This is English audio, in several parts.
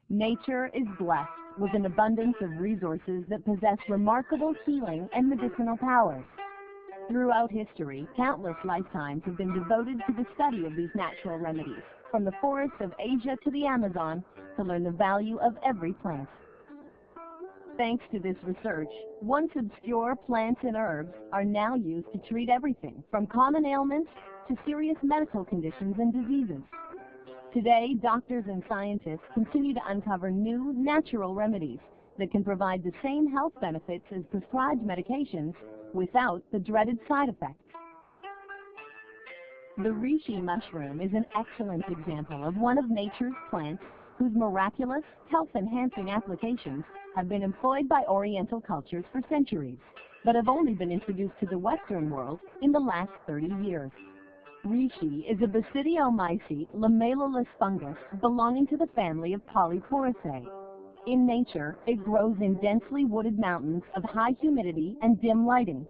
Nature is blessed with an abundance of resources that possess remarkable healing and medicinal powers. Throughout history, countless lifetimes have been devoted to the study of these natural remedies, from the forests of Asia to the Amazon, to learn the value of every plant. Thanks to this research, once obscure plants and herbs are now used to treat everything from common ailments to serious medical conditions and diseases. Today, doctors and scientists continue to uncover new natural remedies that can provide the same health benefits as prescribed medications without the dreaded side effects. The reishi mushroom is an excellent example of one of nature's plants whose miraculous, health-enhancing applications have been employed by Oriental cultures for centuries, but have only been introduced to the Western world in the last 30 years. Reishi is a basidiomycete lamellulous fungus belonging to the family of Polyporiaceae. In nature, it grows in densely wooded mountains of high humidity and dim lighting.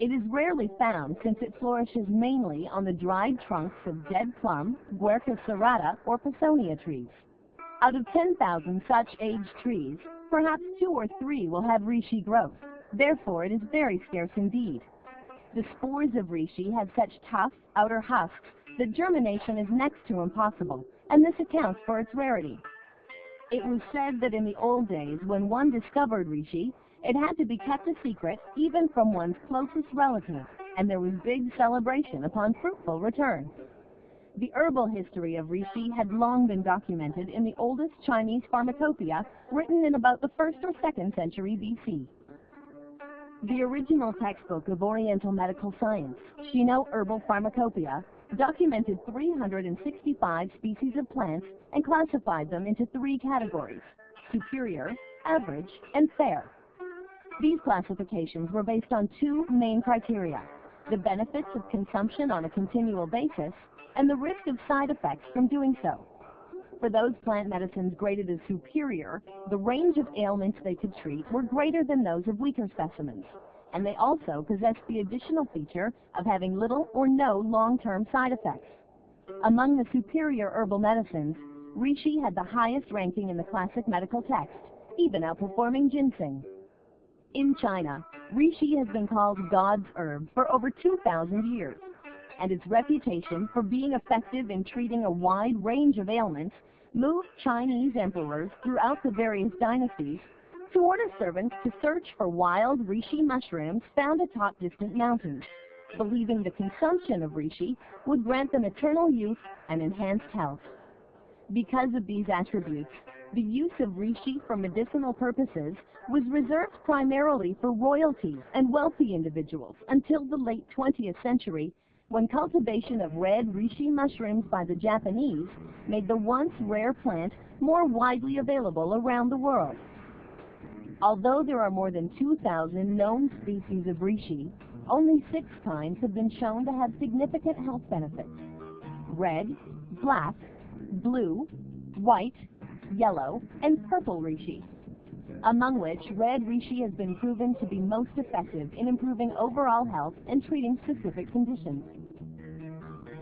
It is rarely found since it flourishes mainly on the dried trunks of dead plum, Guerca serrata, or Pisonia trees. Out of 10,000 such aged trees, perhaps 2 or 3 will have reishi growth. Therefore, it is very scarce indeed. The spores of reishi have such tough outer husks that germination is next to impossible, and this accounts for its rarity. It was said that in the old days, when one discovered reishi, it had to be kept a secret even from one's closest relatives, and there was big celebration upon fruitful return. The herbal history of reishi had long been documented in the oldest Chinese pharmacopoeia written in about the 1st or 2nd century BC. The original textbook of Oriental medical science, Shino Herbal Pharmacopoeia, documented 365 species of plants and classified them into 3 categories: superior, average, and fair. These classifications were based on 2 main criteria: the benefits of consumption on a continual basis and the risk of side effects from doing so. For those plant medicines graded as superior, the range of ailments they could treat were greater than those of weaker specimens, and they also possessed the additional feature of having little or no long-term side effects. Among the superior herbal medicines, reishi had the highest ranking in the classic medical text, even outperforming ginseng. In China, reishi has been called God's herb for over 2,000 years, and its reputation for being effective in treating a wide range of ailments moved Chinese emperors throughout the various dynasties to order servants to search for wild reishi mushrooms found atop distant mountains, believing the consumption of reishi would grant them eternal youth and enhanced health. Because of these attributes, the use of reishi for medicinal purposes was reserved primarily for royalty and wealthy individuals until the late 20th century, when cultivation of red reishi mushrooms by the Japanese made the once rare plant more widely available around the world. Although there are more than 2,000 known species of reishi, only 6 kinds have been shown to have significant health benefits: red, black, blue, white, yellow, and purple reishi, among which red reishi has been proven to be most effective in improving overall health and treating specific conditions.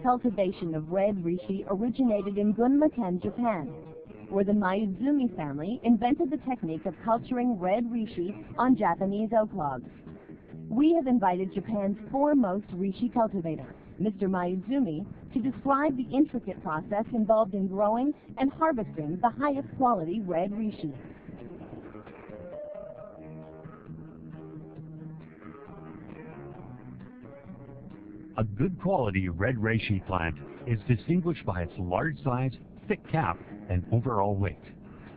Cultivation of red reishi originated in Gunma-ken, Japan, where the Mayuzumi family invented the technique of culturing red reishi on Japanese oak logs. We have invited Japan's foremost reishi cultivator, Mr. Mayuzumi, to describe the intricate process involved in growing and harvesting the highest quality red reishi. A good quality red reishi plant is distinguished by its large size, thick cap, and overall weight.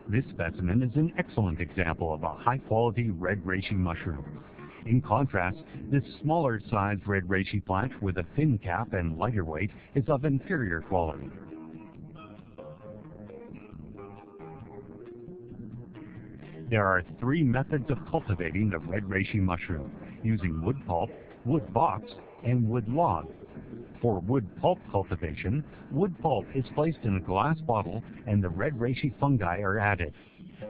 This specimen is an excellent example of a high-quality red reishi mushroom. In contrast, this smaller sized red reishi plant with a thin cap and lighter weight is of inferior quality. There are 3 methods of cultivating the red reishi mushroom, using wood pulp, wood box, and wood log. For wood pulp cultivation, wood pulp is placed in a glass bottle and the red reishi fungi are added.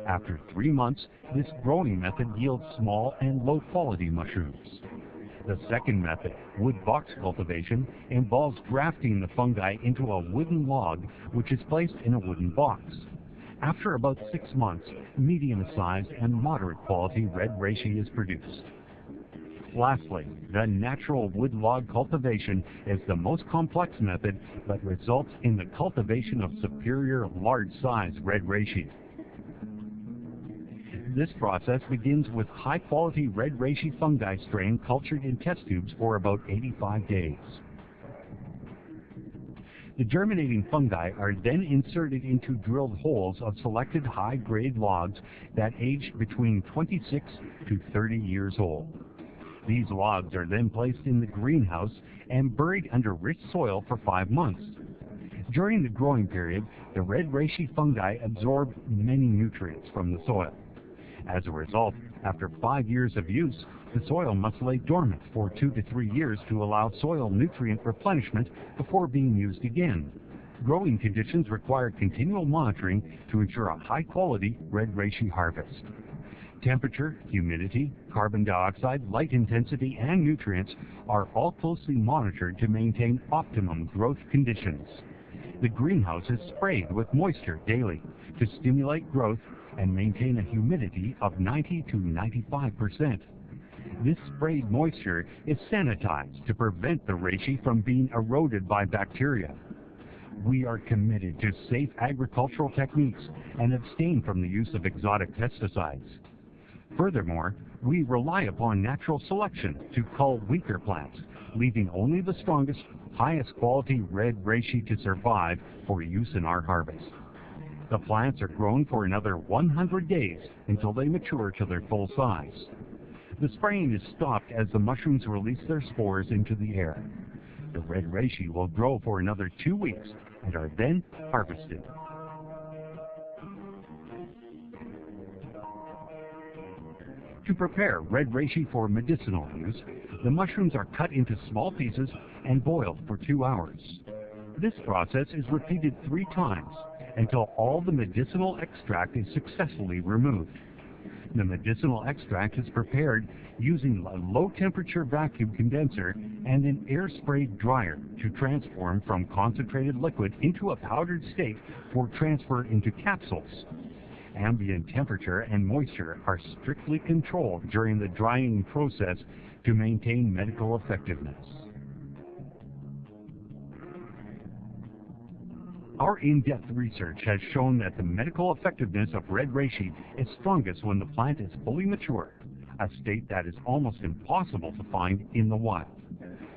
After 3 months, this growing method yields small and low-quality mushrooms. The second method, wood box cultivation, involves grafting the fungi into a wooden log which is placed in a wooden box. After about 6 months, medium-sized and moderate quality red reishi is produced. Lastly, the natural woodlog cultivation is the most complex method but results in the cultivation of superior large-sized red reishi. This process begins with high-quality red reishi fungi strain cultured in test tubes for about 85 days. The germinating fungi are then inserted into drilled holes of selected high-grade logs that age between 26 to 30 years old. These logs are then placed in the greenhouse and buried under rich soil for 5 months. During the growing period, the red reishi fungi absorb many nutrients from the soil. As a result, after 5 years of use, the soil must lay dormant for 2 to 3 years to allow soil nutrient replenishment before being used again. Growing conditions require continual monitoring to ensure a high-quality red reishi harvest. Temperature, humidity, carbon dioxide, light intensity, and nutrients are all closely monitored to maintain optimum growth conditions. The greenhouse is sprayed with moisture daily to stimulate growth and maintain a humidity of 90 to 95%. This sprayed moisture is sanitized to prevent the reishi from being eroded by bacteria. We are committed to safe agricultural techniques and abstain from the use of exotic pesticides. Furthermore, we rely upon natural selection to cull weaker plants, leaving only the strongest, highest quality red reishi to survive for use in our harvest. The plants are grown for another 100 days until they mature to their full size. The spraying is stopped as the mushrooms release their spores into the air. The red reishi will grow for another 2 weeks and are then harvested. To prepare red reishi for medicinal use, the mushrooms are cut into small pieces and boiled for 2 hours. This process is repeated 3 times until all the medicinal extract is successfully removed. The medicinal extract is prepared using a low-temperature vacuum condenser and an air-sprayed dryer to transform from concentrated liquid into a powdered state for transfer into capsules. Ambient temperature and moisture are strictly controlled during the drying process to maintain medical effectiveness. Our in-depth research has shown that the medical effectiveness of red reishi is strongest when the plant is fully mature, a state that is almost impossible to find in the wild.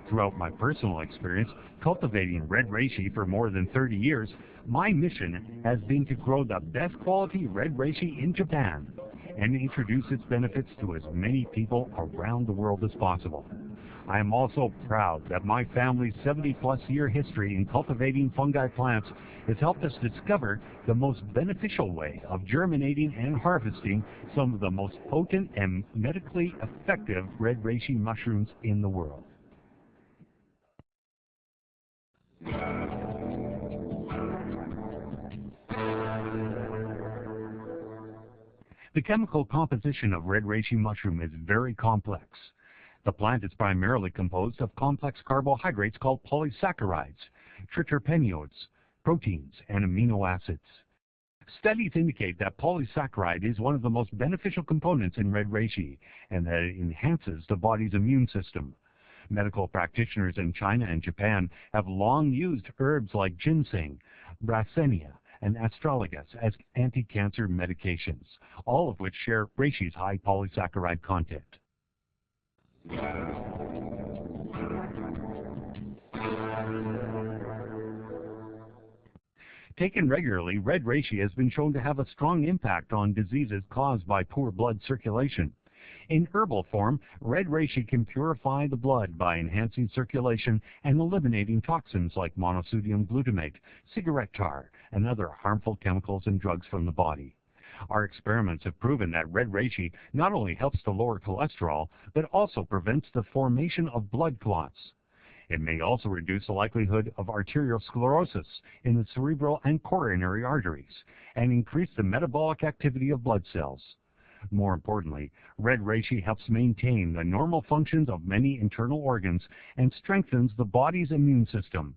Throughout my personal experience cultivating red reishi for more than 30 years, my mission has been to grow the best quality red reishi in Japan and introduce its benefits to as many people around the world as possible. I am also proud that my family's 70-plus year history in cultivating fungi plants has helped us discover the most beneficial way of germinating and harvesting some of the most potent and medically effective red reishi mushrooms in the world. The chemical composition of red reishi mushroom is very complex. The plant is primarily composed of complex carbohydrates called polysaccharides, triterpenoids, proteins, and amino acids. Studies indicate that polysaccharide is one of the most beneficial components in red reishi and that it enhances the body's immune system. Medical practitioners in China and Japan have long used herbs like ginseng, brasenia, and astragalus as anti-cancer medications, all of which share reishi's high polysaccharide content. Taken regularly, red reishi has been shown to have a strong impact on diseases caused by poor blood circulation. In herbal form, red reishi can purify the blood by enhancing circulation and eliminating toxins like monosodium glutamate, cigarette tar, and other harmful chemicals and drugs from the body. Our experiments have proven that red reishi not only helps to lower cholesterol, but also prevents the formation of blood clots. It may also reduce the likelihood of arteriosclerosis in the cerebral and coronary arteries, and increase the metabolic activity of blood cells. More importantly, red reishi helps maintain the normal functions of many internal organs and strengthens the body's immune system.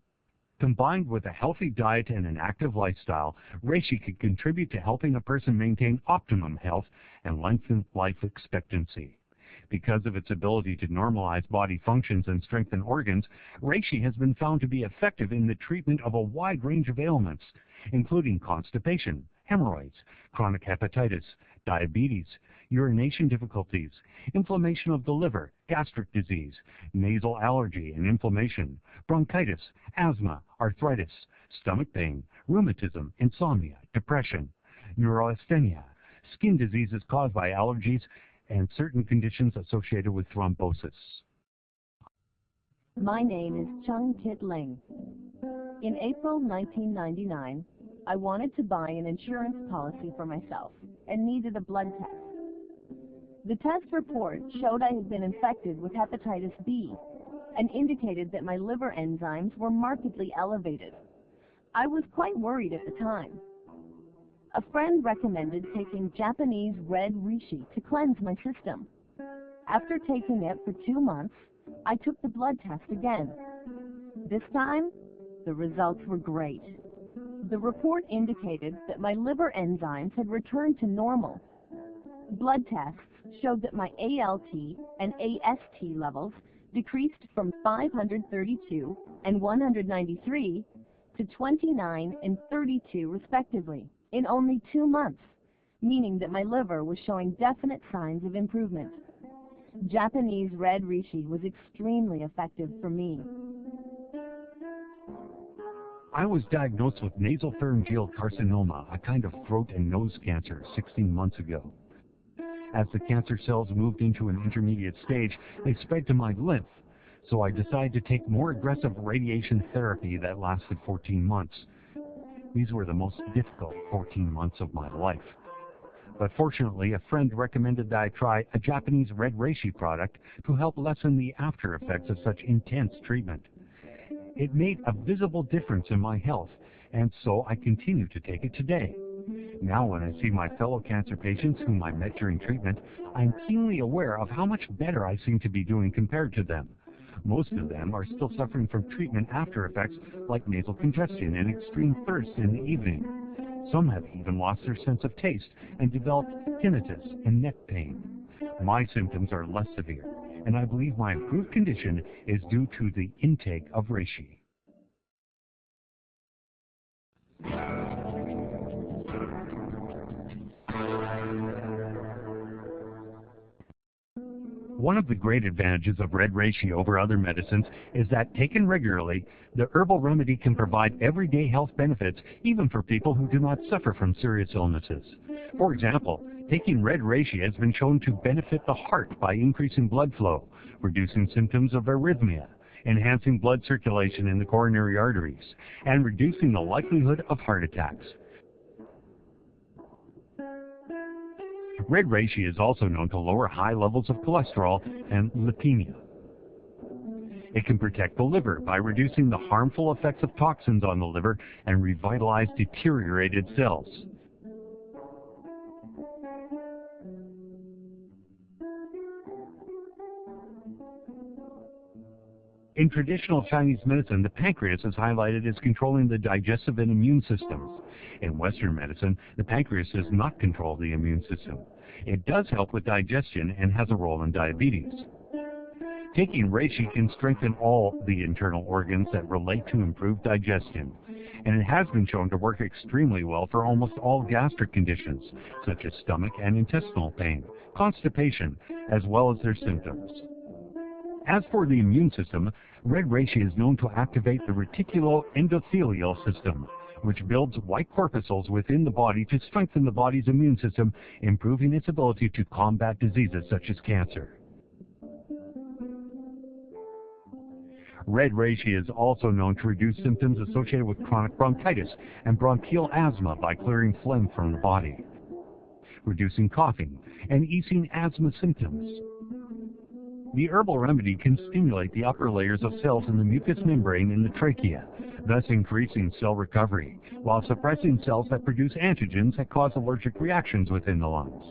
Combined with a healthy diet and an active lifestyle, reishi could contribute to helping a person maintain optimum health and lengthen life expectancy. Because of its ability to normalize body functions and strengthen organs, reishi has been found to be effective in the treatment of a wide range of ailments, including constipation, hemorrhoids, chronic hepatitis, diabetes, urination difficulties, inflammation of the liver, gastric disease, nasal allergy and inflammation, bronchitis, asthma, arthritis, stomach pain, rheumatism, insomnia, depression, neurasthenia, skin diseases caused by allergies, and certain conditions associated with thrombosis. My name is Chung Kit Ling. In April 1999, I wanted to buy an insurance policy for myself and needed a blood test. The test report showed I had been infected with hepatitis B and indicated that my liver enzymes were markedly elevated. I was quite worried at the time. A friend recommended taking Japanese red reishi to cleanse my system. After taking it for 2 months, I took the blood test again. This time, the results were great. The report indicated that my liver enzymes had returned to normal. Blood tests showed that my ALT and AST levels decreased from 532 and 193 to 29 and 32 respectively in only 2 months, meaning that my liver was showing definite signs of improvement. Japanese red reishi was extremely effective for me. I was diagnosed with nasopharyngeal carcinoma, a kind of throat and nose cancer, 16 months ago. As the cancer cells moved into an intermediate stage, they spread to my lymph, so I decided to take more aggressive radiation therapy that lasted 14 months. These were the most difficult 14 months of my life. But fortunately, a friend recommended that I try a Japanese red reishi product to help lessen the after effects of such intense treatment. It made a visible difference in my health, and so I continue to take it today. Now when I see my fellow cancer patients whom I met during treatment, I'm keenly aware of how much better I seem to be doing compared to them. Most of them are still suffering from treatment after effects like nasal congestion and extreme thirst in the evening. Some have even lost their sense of taste and developed tinnitus and neck pain. My symptoms are less severe, and I believe my improved condition is due to the intake of reishi. One of the great advantages of red reishi over other medicines is that, taken regularly, the herbal remedy can provide everyday health benefits even for people who do not suffer from serious illnesses. For example, taking red reishi has been shown to benefit the heart by increasing blood flow, reducing symptoms of arrhythmia, enhancing blood circulation in the coronary arteries, and reducing the likelihood of heart attacks. Red reishi is also known to lower high levels of cholesterol and lipemia. It can protect the liver by reducing the harmful effects of toxins on the liver and revitalize deteriorated cells. In traditional Chinese medicine, the pancreas is highlighted as controlling the digestive and immune systems. In Western medicine, the pancreas does not control the immune system. It does help with digestion and has a role in diabetes. Taking reishi can strengthen all the internal organs that relate to improved digestion, and it has been shown to work extremely well for almost all gastric conditions, such as stomach and intestinal pain, constipation, as well as their symptoms. As for the immune system, red reishi is known to activate the reticuloendothelial system, which builds white corpuscles within the body to strengthen the body's immune system, improving its ability to combat diseases such as cancer. Red reishi is also known to reduce symptoms associated with chronic bronchitis and bronchial asthma by clearing phlegm from the body, reducing coughing, and easing asthma symptoms. The herbal remedy can stimulate the upper layers of cells in the mucous membrane in the trachea, thus increasing cell recovery, while suppressing cells that produce antigens that cause allergic reactions within the lungs.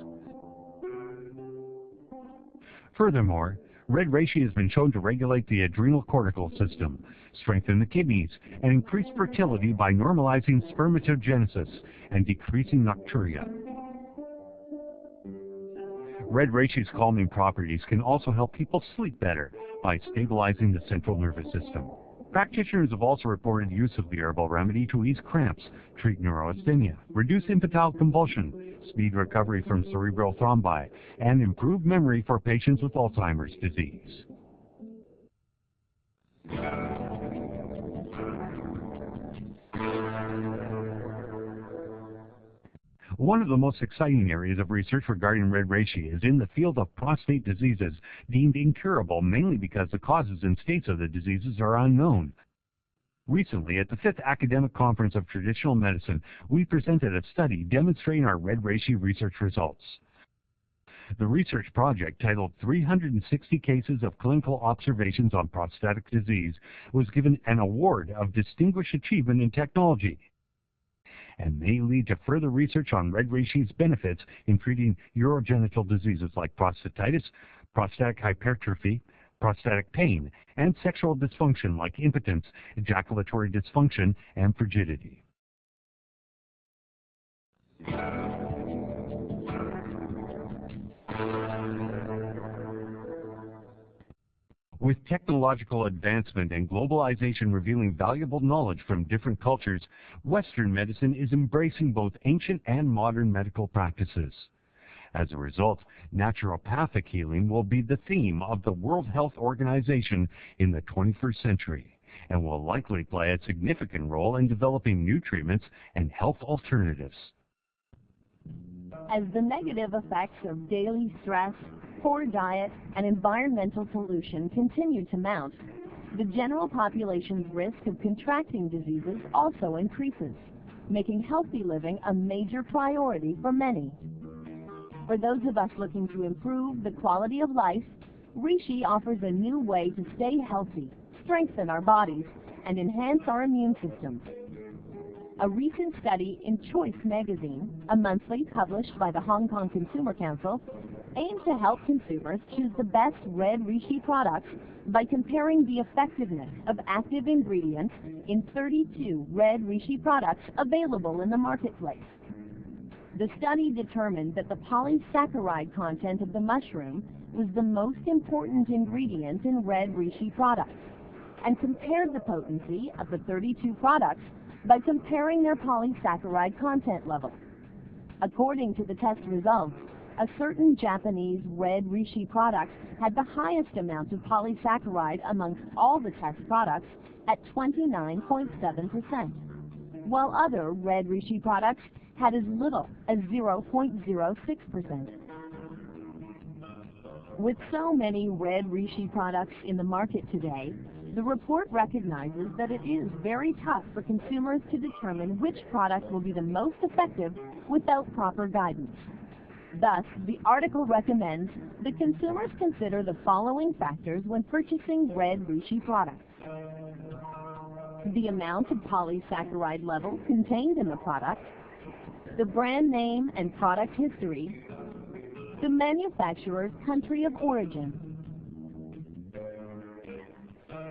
Furthermore, Red reishi has been shown to regulate the adrenal cortical system, strengthen the kidneys, and increase fertility by normalizing spermatogenesis and decreasing nocturia. Red reishi's calming properties can also help people sleep better by stabilizing the central nervous system. Practitioners have also reported use of the herbal remedy to ease cramps, treat neurasthenia, reduce infantile convulsion, speed recovery from cerebral thrombi, and improve memory for patients with Alzheimer's disease. One of the most exciting areas of research regarding red reishi is in the field of prostate diseases deemed incurable, mainly because the causes and states of the diseases are unknown. Recently, at the 5th Academic Conference of Traditional Medicine, we presented a study demonstrating our red reishi research results. The research project, titled 360 Cases of Clinical Observations on Prostatic Disease, was given an award of Distinguished Achievement in Technology, and may lead to further research on red reishi's benefits in treating urogenital diseases like prostatitis, prostatic hypertrophy, prostatic pain, and sexual dysfunction like impotence, ejaculatory dysfunction, and frigidity. With technological advancement and globalization revealing valuable knowledge from different cultures, Western medicine is embracing both ancient and modern medical practices. As a result, naturopathic healing will be the theme of the World Health Organization in the 21st century, and will likely play a significant role in developing new treatments and health alternatives. As the negative effects of daily stress, poor diet, and environmental pollution continue to mount, the general population's risk of contracting diseases also increases, making healthy living a major priority for many. For those of us looking to improve the quality of life, Reishi offers a new way to stay healthy, strengthen our bodies, and enhance our immune systems. A recent study in Choice magazine, a monthly published by the Hong Kong Consumer Council, aimed to help consumers choose the best red reishi products by comparing the effectiveness of active ingredients in 32 red reishi products available in the marketplace. The study determined that the polysaccharide content of the mushroom was the most important ingredient in red reishi products, and compared the potency of the 32 products by comparing their polysaccharide content level. According to the test results, a certain Japanese red reishi product had the highest amount of polysaccharide amongst all the test products at 29.7%, while other red reishi products had as little as 0.06%. With so many red reishi products in the market today, the report recognizes that it is very tough for consumers to determine which product will be the most effective without proper guidance. Thus, the article recommends that consumers consider the following factors when purchasing red reishi products: the amount of polysaccharide level contained in the product, the brand name and product history, the manufacturer's country of origin.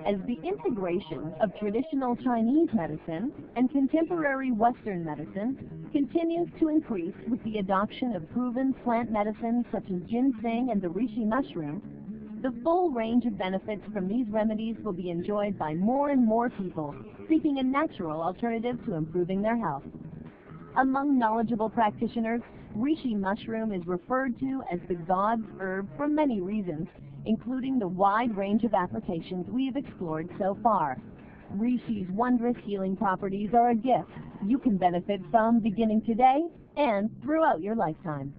As the integration of traditional Chinese medicine and contemporary Western medicine continues to increase with the adoption of proven plant medicines such as ginseng and the reishi mushroom, the full range of benefits from these remedies will be enjoyed by more and more people seeking a natural alternative to improving their health. Among knowledgeable practitioners, reishi mushroom is referred to as the God's herb for many reasons, including the wide range of applications we have explored so far. Reishi's wondrous healing properties are a gift you can benefit from beginning today and throughout your lifetime.